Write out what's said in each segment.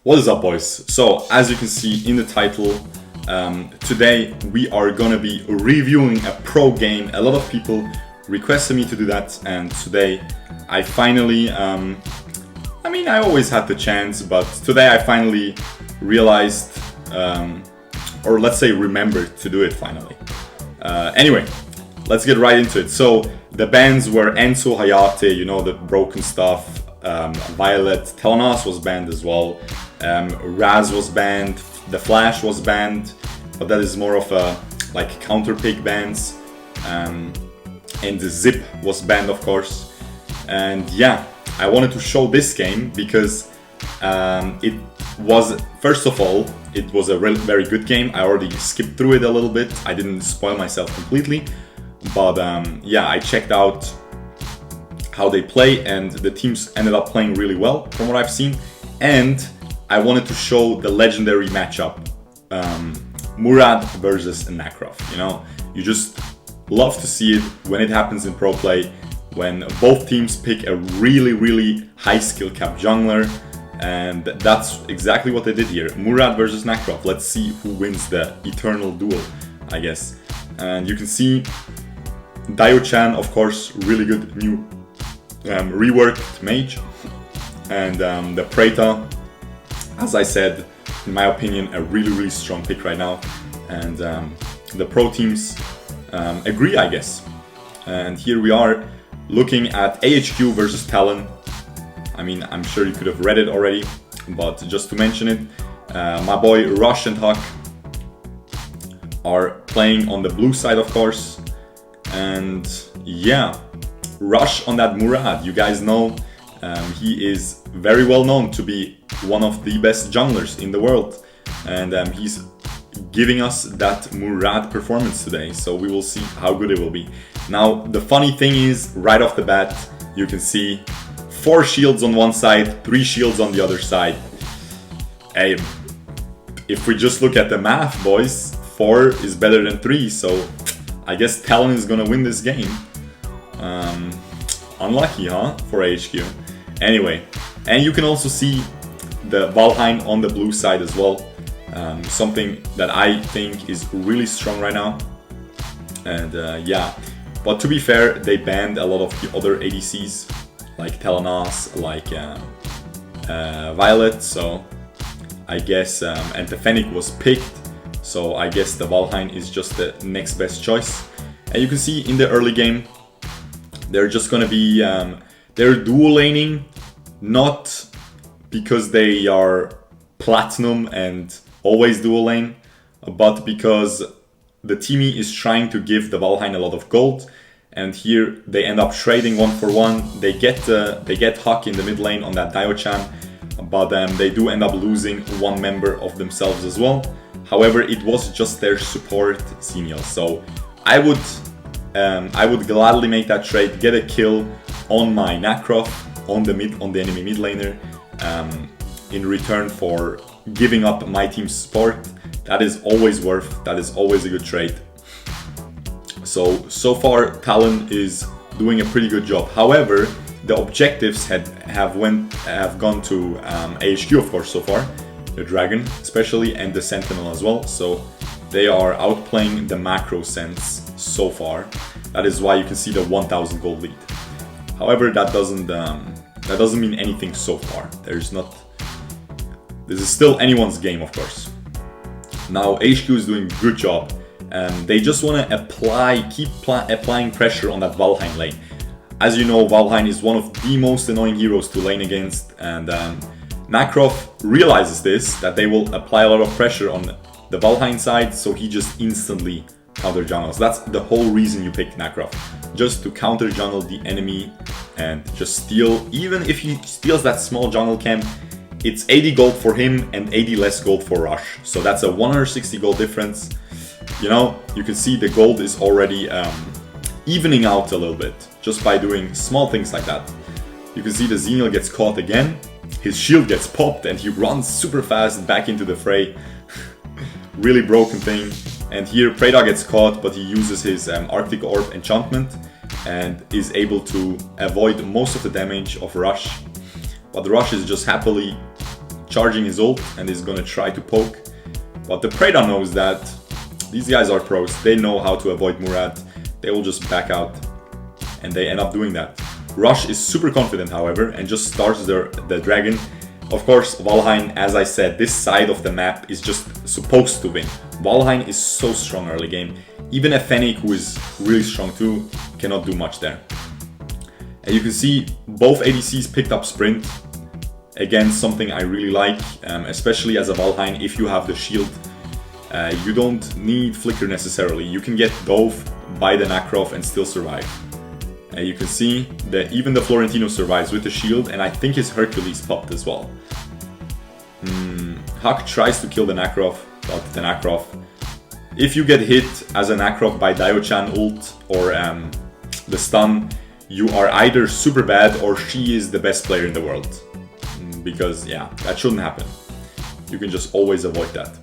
What is up, boys? So, as you can see in the title, today we are gonna be reviewing a pro game. A lot of people requested me to do that, and today I finally, I always had the chance, but today I finally realized, or let's say remembered to do it finally. Anyway, let's get right into it. So, the bans were Enzo Hayate, you know, the broken stuff, Violet, Talon was banned as well. Raz was banned, the Flash was banned, but that is more of a like counter pick bans, and the Zip was banned, of course. And yeah, I wanted to show this game because it was, first of all, it was a very good game. I already skipped through it a little bit. I didn't spoil myself completely, but yeah, I checked out how they play, and the teams ended up playing really well from what I've seen. And I wanted to show the legendary matchup, Murad versus Nakroth. You know, you just love to see it when it happens in pro play, when both teams pick a really high skill cap jungler, and that's exactly what they did here. Murad versus Nakroth. Let's see who wins the eternal duel, I guess. And you can see Dio-chan, of course, really good new reworked mage, and the Preta, as I said, in my opinion, a really strong pick right now, and the pro teams agree, I guess. And here we are looking at AHQ versus Talon. I mean, I'm sure you could have read it already, but just to mention it, my boy Rush and Huck are playing on the blue side, of course, and yeah, Rush on that Murad. You guys know he is very well known to be one of the best junglers in the world, and he's giving us that Murad performance today, so we will see how good it will be. Now, the funny thing is, right off the bat, you can see 4 shields on one side, 3 shields on the other side. Hey, if we just look at the math, boys, 4 is better than 3, so I guess Talon is gonna win this game. Unlucky, huh, for AHQ. Anyway, and you can also see the Valheim on the blue side as well. Something that I think is really strong right now. And yeah, but to be fair, they banned a lot of the other ADCs, like Telenas, like Violet, so I guess, and the Fennec was picked, so I guess the Valheim is just the next best choice. And you can see in the early game, they're just gonna be, they're dual laning, not because they are platinum and always dual lane, but because the teamie is trying to give the Valheim a lot of gold, and here they end up trading 1 for 1. They get Huck in the mid lane on that Dio-chan, but they do end up losing 1 member of themselves as well. However, it was just their support Xenial, so I would gladly make that trade, get a kill on my Nakroth on the enemy mid laner, in return for giving up my team's support. That is always a good trade. So far Talon is doing a pretty good job. However, the objectives have gone to AHQ, of course, so far, the Dragon especially, and the Sentinel as well. So they are outplaying the macro sense so far. That is why you can see the 1000 gold lead. However, that doesn't mean anything so far. This is still anyone's game, of course. Now AHQ is doing a good job. They just want to keep applying pressure on that Valheim lane. As you know, Valheim is one of the most annoying heroes to lane against, and Nakroth realizes this, that they will apply a lot of pressure on the Valheim side, so he just instantly counter jungles. That's the whole reason you pick Nakroth, just to counter jungle the enemy and just steal. Even if he steals that small jungle camp, it's 80 gold for him and 80 less gold for Rush, so that's a 160 gold difference. You know, you can see the gold is already evening out a little bit just by doing small things like that. You can see the Xenial gets caught again, his shield gets popped, and he runs super fast back into the fray. Really broken thing. And here Preda gets caught, but he uses his Arctic Orb enchantment and is able to avoid most of the damage of Rush. But the Rush is just happily charging his ult and is gonna try to poke. But the Preda knows that these guys are pros. They know how to avoid Murad. They will just back out, and they end up doing that. Rush is super confident, however, and just starts the dragon. Of course, Valheim, as I said, this side of the map is just supposed to win. Valheim is so strong early game. Even a Fennec, who is really strong too, cannot do much there. And you can see both ADCs picked up sprint. Again, something I really like, especially as a Valheim. If you have the shield, you don't need flicker necessarily. You can get both by the Nakroth and still survive. You can see that even the Florentino survives with the shield, and I think his Hercules popped as well. Huck tries to kill the Nakroth, but the Nakroth, if you get hit as a Nakroth by Dio-chan ult or the stun, you are either super bad or she is the best player in the world. Because yeah, that shouldn't happen. You can just always avoid that.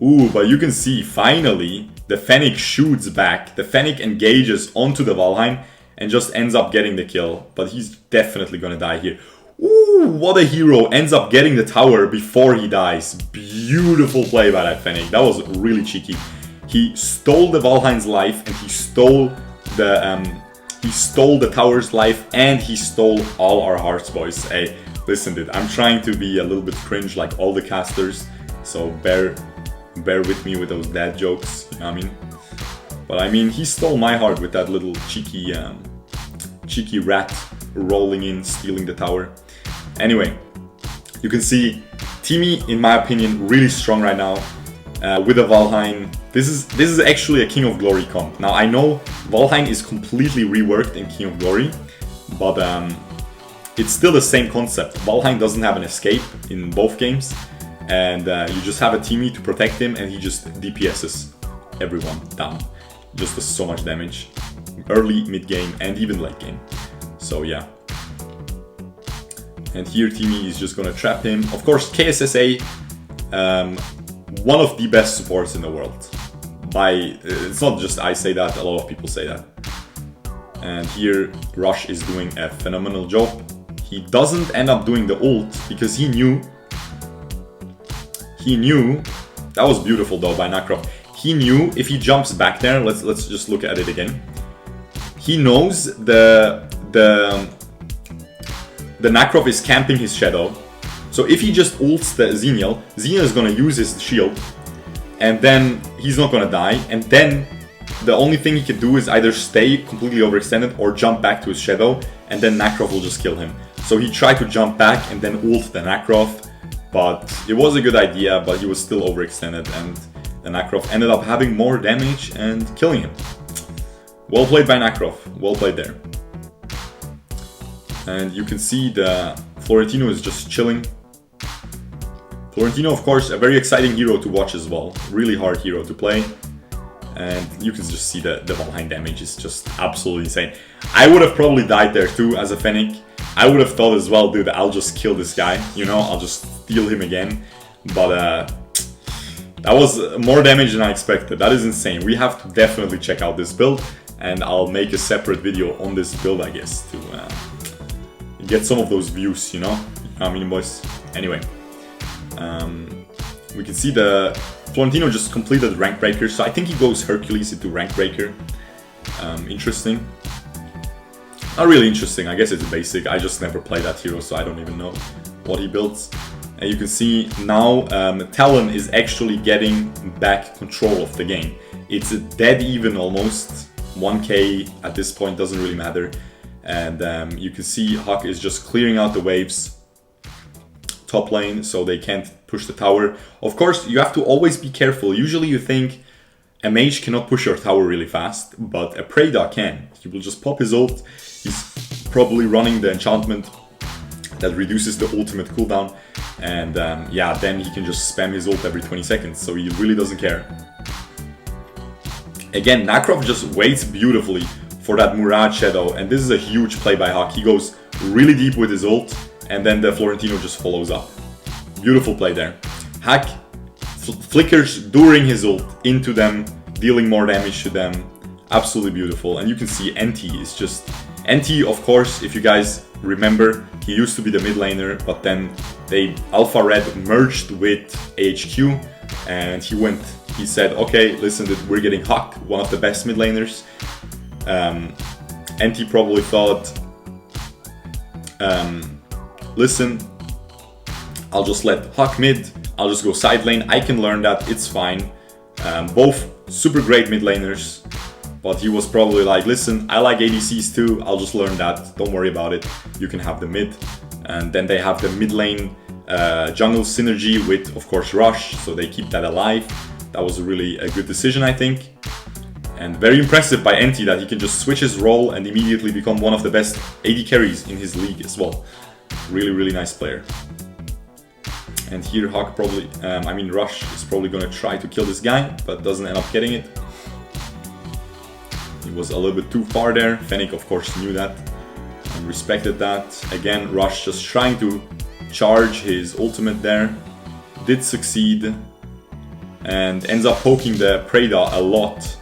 Ooh, but you can see finally the Fennec shoots back. The Fennec engages onto the Valheim and just ends up getting the kill. But he's definitely gonna die here. Ooh, what a hero. Ends up getting the tower before he dies. Beautiful play by that Fennec. That was really cheeky. He stole the Valheim's life, and he stole the tower's life, and he stole all our hearts, boys. Hey, listen, dude, I'm trying to be a little bit cringe like all the casters, so bear with me with those dad jokes, you know what I mean? But I mean, he stole my heart with that little cheeky rat rolling in, stealing the tower. Anyway, you can see Timmy, in my opinion, really strong right now with a Valheim. This is actually a King of Glory comp. Now I know Valheim is completely reworked in King of Glory, but it's still the same concept. Valheim doesn't have an escape in both games, and you just have a Timmy to protect him, and he just DPSs everyone down. Just does so much damage, early, mid game, and even late game. So yeah. And here Timmy is just gonna trap him. Of course, KSSA, one of the best supports in the world. It's not just I say that, a lot of people say that. And here Rush is doing a phenomenal job. He doesn't end up doing the ult because he knew. That was beautiful though by Nakroth. He knew if he jumps back there, let's just look at it again. He knows the Nakroth is camping his shadow. So if he just ults the Xenial, Xenial is gonna use his shield, and then he's not gonna die, and then the only thing he can do is either stay completely overextended or jump back to his shadow, and then Nakroth will just kill him. So he tried to jump back and then ult the Nakroth, but it was a good idea, but he was still overextended, and the Nakroth ended up having more damage and killing him. Well played by Nakroth, well played there. And you can see the Florentino is just chilling. Florentino, of course, a very exciting hero to watch as well. Really hard hero to play. And you can just see the Valheim damage is just absolutely insane. I would have probably died there too as a Fennec. I would have thought as well, dude, I'll just kill this guy. You know, I'll just steal him again. But that was more damage than I expected. That is insane. We have to definitely check out this build. And I'll make a separate video on this build, I guess, to get some of those views, you know? I mean, boys. Anyway. We can see the Florentino just completed rank breaker, so I think he goes Hercules into rank breaker. Interesting. Not really interesting, I guess it's basic. I just never played that hero, so I don't even know what he builds. And you can see now Talon is actually getting back control of the game. It's dead even almost. 1k at this point doesn't really matter. And you can see Huck is just clearing out the waves top lane, so they can't push the tower. Of course, you have to always be careful. Usually you think a mage cannot push your tower really fast, but a Preda can. He will just pop his ult. He's probably running the enchantment that reduces the ultimate cooldown, and yeah, then he can just spam his ult every 20 seconds, so he really doesn't care. Again, Nakroth just waits beautifully for that Murad shadow, and this is a huge play by Huck. He goes really deep with his ult, and then the Florentino just follows up. Beautiful play there. Huck flickers during his ult into them, dealing more damage to them. Absolutely beautiful. And you can see NT is just... NT, of course, if you guys remember, He used to be the mid laner, but then Alpha Red merged with AHQ, and he said, okay, listen, we're getting Huck, one of the best mid laners. And he probably thought, listen, I'll just let Huck mid, I'll just go side lane, I can learn that, it's fine. Both super great mid laners, but he was probably like, listen, I like ADCs too, I'll just learn that, don't worry about it, you can have the mid. And then they have the mid lane jungle synergy with, of course, Rush, so they keep that alive. That was really a good decision, I think. And very impressive by NT that he can just switch his role and immediately become one of the best AD carries in his league as well. Really, really nice player. And here Huck probably, Rush is probably gonna try to kill this guy, but doesn't end up getting it. He was a little bit too far there. Fennec, of course, knew that and respected that. Again, Rush just trying to charge his ultimate there. Did succeed. And ends up poking the Preda a lot.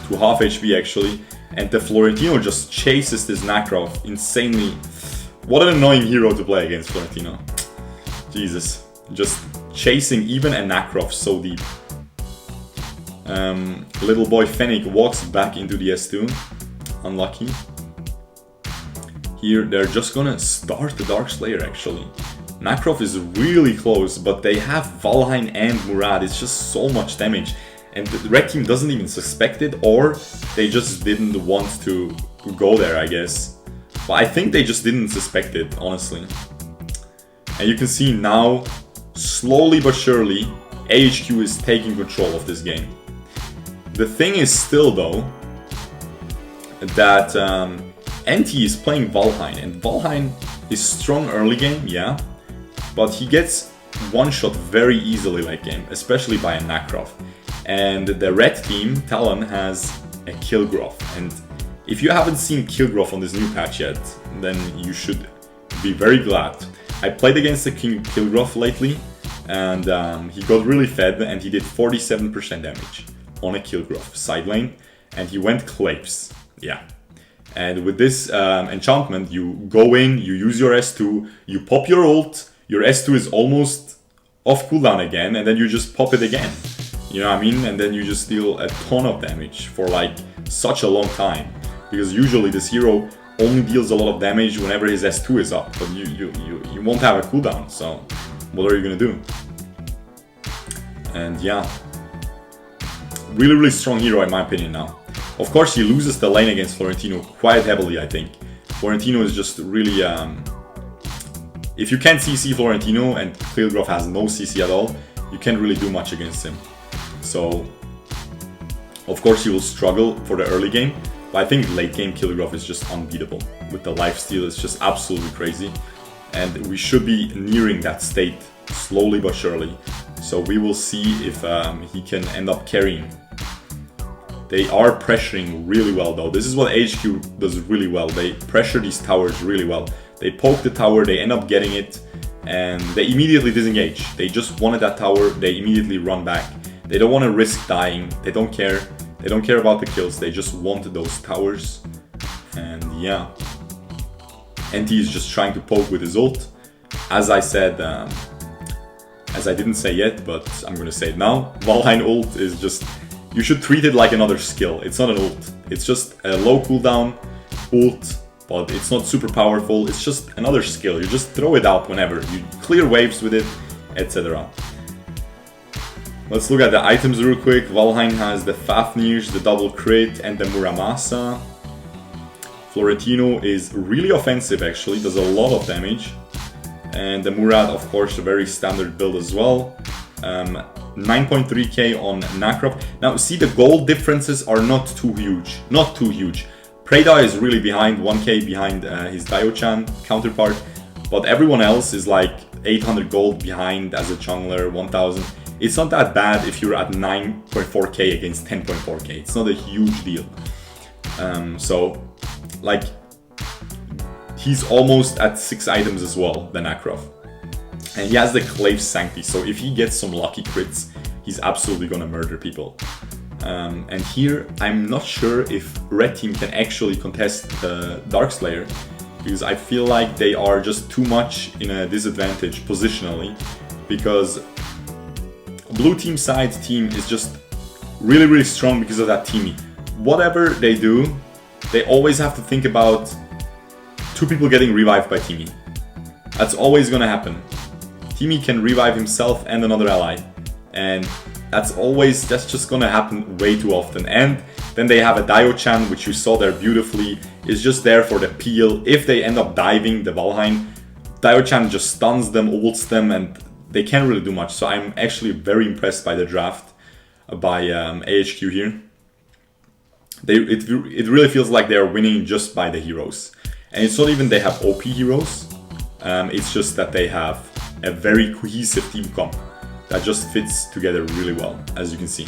To half HP actually. And the Florentino just chases this Nakroth insanely. What an annoying hero to play against, Florentino. Jesus. Just chasing even a Nakroth so deep. Little boy Fennec walks back into the S2. Unlucky. Here they're just gonna start the Darkslayer actually. Nakroth is really close, but they have Valheim and Murad. It's just so much damage. And the red team doesn't even suspect it, or they just didn't want to go there, I guess. But I think they just didn't suspect it, honestly. And you can see now, slowly but surely, AHQ is taking control of this game. The thing is still, though, that NT is playing Valheim, and Valheim is strong early game, yeah, but he gets one-shot very easily late game, especially by a Nakroth. And the red team, Talon, has a Kilgroth, and if you haven't seen Kilgroth on this new patch yet, then you should be very glad. I played against the King Kilgroth lately, and he got really fed, and he did 47% damage on a Kilgroth side lane, and he went Claves, yeah. And with this enchantment, you go in, you use your S2, you pop your ult, your S2 is almost off cooldown again, and then you just pop it again. You know what I mean? And then you just deal a ton of damage for like such a long time. Because usually this hero only deals a lot of damage whenever his S2 is up, but you won't have a cooldown, so what are you gonna do? And yeah, really, really strong hero in my opinion now. Of course, he loses the lane against Florentino quite heavily, I think. Florentino is just really... if you can't CC Florentino and Kilgroth has no CC at all, you can't really do much against him. So, of course, he will struggle for the early game, but I think late game Kilgroth is just unbeatable. With the lifesteal, it's just absolutely crazy. And we should be nearing that state, slowly but surely. So we will see if he can end up carrying. They are pressuring really well though. This is what AHQ does really well. They pressure these towers really well. They poke the tower, they end up getting it, and they immediately disengage. They just wanted that tower, they immediately run back. They don't want to risk dying, they don't care. They don't care about the kills, they just want those towers. And yeah. NT is just trying to poke with his ult. As I said, as I didn't say yet, but I'm gonna say it now. Valheim ult is just... You should treat it like another skill. It's not an ult. It's just a low cooldown ult, but it's not super powerful. It's just another skill. You just throw it out whenever. You clear waves with it, etc. Let's look at the items real quick. Valheim has the Fafnir, the double crit, and the Muramasa. Florentino is really offensive actually, does a lot of damage. And the Murad, of course, a very standard build as well. 9.3k on Nakroth. Now, see, the gold differences are not too huge. Not too huge. Preda is really behind, 1k behind his Daio-chan counterpart. But everyone else is like 800 gold behind as a jungler, 1000. It's not that bad if you're at 9.4k against 10.4k. It's not a huge deal. So, like, he's almost at 6 items as well, the Nakroth. And he has the Clave Sancti, so if he gets some lucky crits, he's absolutely gonna murder people. And here, I'm not sure if Red Team can actually contest the Darkslayer, because I feel like they are just too much in a disadvantage positionally, because blue team side team is just really strong because of that teamy. Whatever they do, they always have to think about 2 people getting revived by teamy. That's always gonna happen. Teamy can revive himself and another ally, and that's just gonna happen way too often. And then they have a Dio-chan, which you saw there beautifully, is just there for the peel. If they end up diving the Valheim, Dio-chan just stuns them, ults them, and they can't really do much. So I'm actually very impressed by the draft by AHQ here. It really feels like they are winning just by the heroes. And it's not even they have OP heroes, it's just that they have a very cohesive team comp that just fits together really well, as you can see.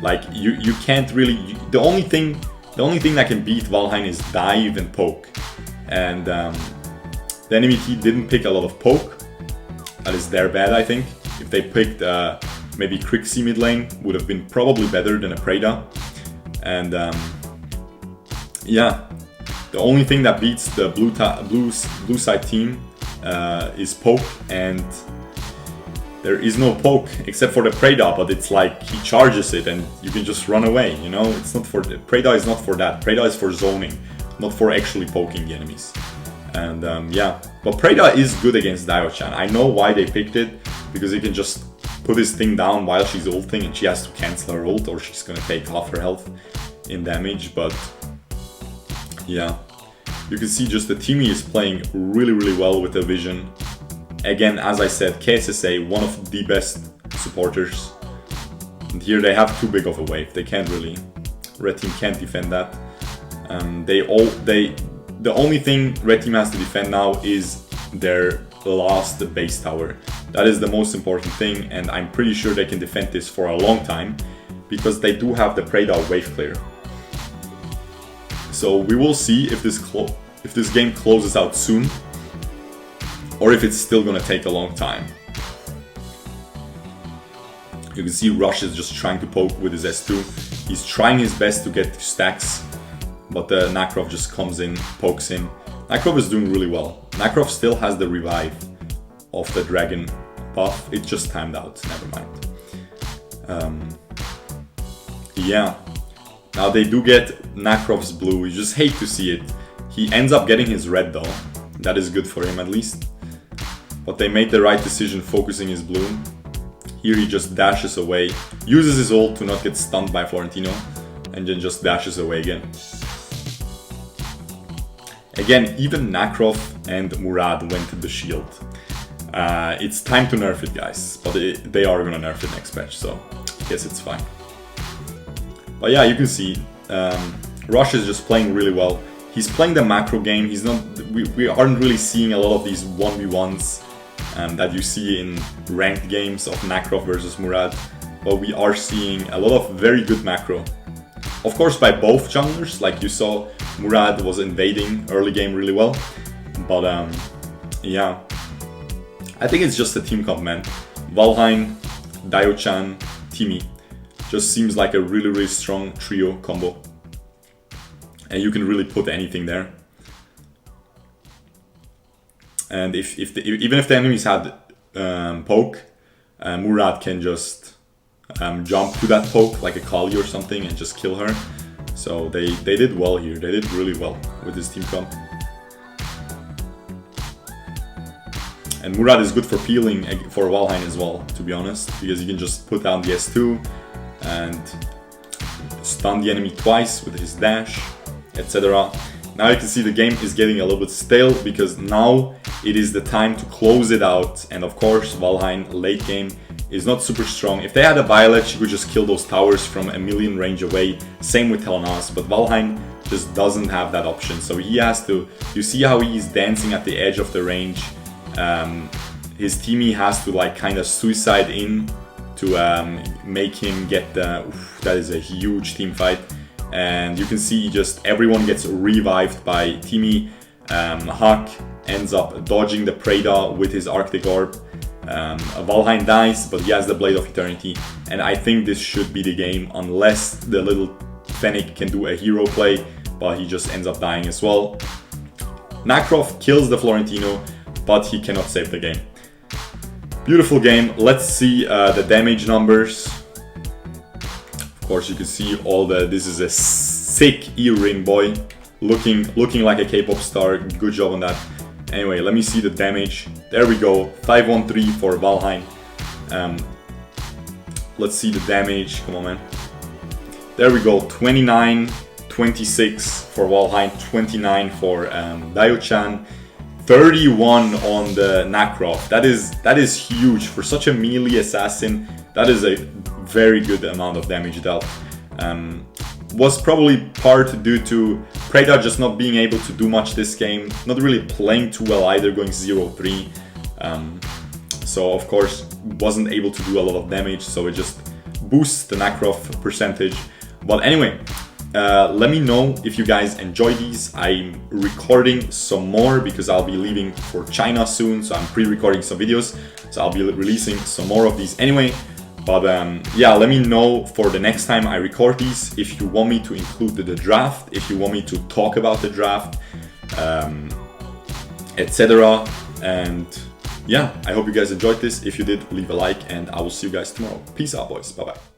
Like you can't really, the only thing that can beat Valheim is dive and poke. And the enemy team didn't pick a lot of poke. That is their bad, I think. If they picked maybe Crixie mid lane, would have been probably better than a Preda. And yeah, the only thing that beats the blue side team is poke, and there is no poke except for the Preda, but it's like he charges it and you can just run away, you know? It's not for Preda is not for that. Preda is for zoning, not for actually poking the enemies. And yeah, but Preda is good against Dio-chan. I know why they picked it, because he can just put his thing down while she's ulting and she has to cancel her ult, or she's gonna take half her health in damage. But yeah, you can see just the teamy is playing really well with the vision. Again, as I said, KSSA, one of the best supporters. And here they have too big of a wave. They can't really, Red Team can't defend that. The only thing Red Team has to defend now is their last base tower. That is the most important thing, and I'm pretty sure they can defend this for a long time, because they do have the Preda wave clear. So we will see if this game closes out soon, or if it's still gonna take a long time. You can see Rush is just trying to poke with his S2. He's trying his best to get stacks, but the Nakroth just comes in, pokes him. Nakroth is doing really well. Nakroth still has the revive of the dragon buff. It just timed out, never mind. Yeah. Now they do get Nakroth's blue. You just hate to see it. He ends up getting his red though. That is good for him at least. But they made the right decision focusing his blue. Here he just dashes away, uses his ult to not get stunned by Florentino, and then just dashes away again. Again, even Nakroth and Murad went to the shield. It's time to nerf it, guys. But they are gonna nerf it next patch, so I guess it's fine. But yeah, you can see Rush is just playing really well. He's playing the macro game. He's not. We aren't really seeing a lot of these 1v1s that you see in ranked games of Nakroth versus Murad. But we are seeing a lot of very good macro. Of course, by both junglers. Like you saw, Murad was invading early game really well. But yeah, I think it's just a team comp, man. Valheim, Dio-chan, Timmy. Just seems like a really strong trio combo. And you can really put anything there. And even if the enemies had poke, Murad can just jump to that poke like a Kali or something and just kill her. So they did well here. They did really well with this team comp. And Murad is good for peeling for Valheim as well, to be honest, because you can just put down the S2 and stun the enemy twice with his dash, etc. Now you can see the game is getting a little bit stale, because now it is the time to close it out. And of course, Valheim late game is not super strong. If they had a Violet, she could just kill those towers from a million range away. Same with Talon, but Valheim just doesn't have that option. So he has to, you see how he's dancing at the edge of the range. His teammate has to like kind of suicide in to make him get the, that is a huge team fight. And you can see just everyone gets revived by Timmy. Huck ends up dodging the Preda with his Arctic Orb. Valheim dies, but he has the Blade of Eternity. And I think this should be the game, unless the little Fennec can do a hero play, but he just ends up dying as well. Nakroth kills the Florentino, but he cannot save the game. Beautiful game. Let's see the damage numbers. Of course, you can see all the. This is a sick earring, boy. Looking like a K-pop star. Good job on that. Anyway, let me see the damage. There we go. 513 for Valheim. Let's see the damage. Come on, man. There we go. 29, 26 for Valheim. 29 for Dayo-chan. 31 on the Nakroth. That is huge for such a melee assassin. That is a very good amount of damage dealt. Was probably part due to Preda just not being able to do much this game, not really playing too well either, going 0-3. So of course wasn't able to do a lot of damage, so it just boosts the Nakroth percentage. But anyway, let me know if you guys enjoy these. I'm recording some more because I'll be leaving for China soon, so I'm pre-recording some videos, so I'll be releasing some more of these anyway. But yeah, let me know for the next time I record these if you want me to include the draft, if you want me to talk about the draft, etc. And yeah, I hope you guys enjoyed this. If you did, leave a like, and I will see you guys tomorrow. Peace out, boys. Bye-bye.